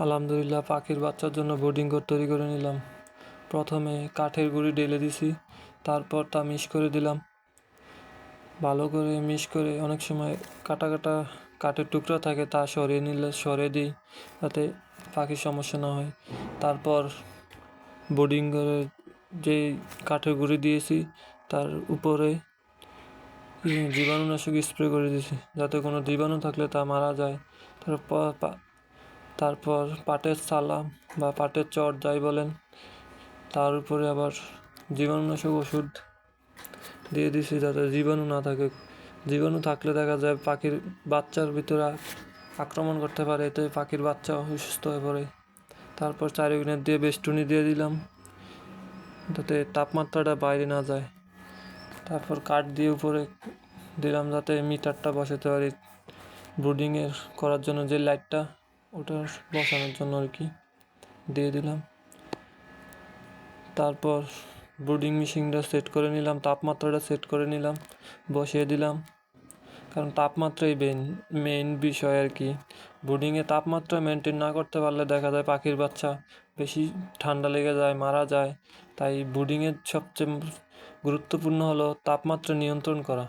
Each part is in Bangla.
আলহামদুলিল্লাহ, পাখির বাচ্চার জন্য বোর্ডিং ঘর তৈরি করে নিলাম। প্রথমে কাঠের গুঁড়ি ঢেলে দিছি, তারপর তা মিক্স করে দিলাম। ভালো করে মিক্স করে অনেক সময় কাটা কাটা কাঠের টুকরা থাকে, তা সরিয়ে দিই যাতে পাখির সমস্যা না হয়। তারপর বোর্ডিং ঘরে যেই কাঠের গুঁড়ি দিয়েছি তার উপরে জীবাণুনাশক স্প্রে করে দিয়েছি যাতে কোনো জীবাণু থাকলে তা মারা যায়। তারপর পাটের ছালা বা পাটের চট যাই বলেন, তার উপরে আবার জীবাণুনাশক ওষুধ দিয়ে দিছি যাতে জীবাণু না থাকে। জীবাণু থাকলে দেখা যায় পাখির বাচ্চার ভিতরে আক্রমণ করতে পারে, এতে পাখির বাচ্চা অসুস্থ হয়ে পড়ে। তারপর চারিদিকে দিয়ে বেষ্টনী দিয়ে দিলাম যাতে তাপমাত্রাটা বাইরে না যায়। তারপর কাঠ দিয়ে উপরে দিলাম যাতে মিটারটা বসাতে পারি, ব্রুডিংয়ের করার জন্য যে লাইটটা ওটা বসানোর জন্য আর কি দিয়ে দিলাম। তারপর ব্রুডিং মেশিনটা সেট করে নিলাম, তাপমাত্রাটা সেট করে নিলাম, বসিয়ে দিলাম। কারণ তাপমাত্রাই মেইন বিষয় আর কি। ব্রুডিংয়ে তাপমাত্রা মেনটেন না করতে পারলে দেখা যায় পাখির বাচ্চা বেশি ঠান্ডা লেগে যায়, মারা যায়। তাই ব্রুডিংয়ের সবচেয়ে গুরুত্বপূর্ণ হলো তাপমাত্রা নিয়ন্ত্রণ করা।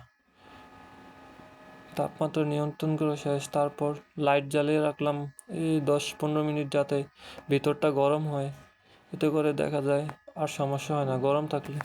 তাপমাত্রা নিয়ন্ত্রণ করে শেষ, তারপর লাইট জ্বালিয়ে রাখলাম এই 10-15 মিনিট যাতে ভিতরটা গরম হয়। এতে করে দেখা যায় আর সমস্যা হয় না গরম থাকলে।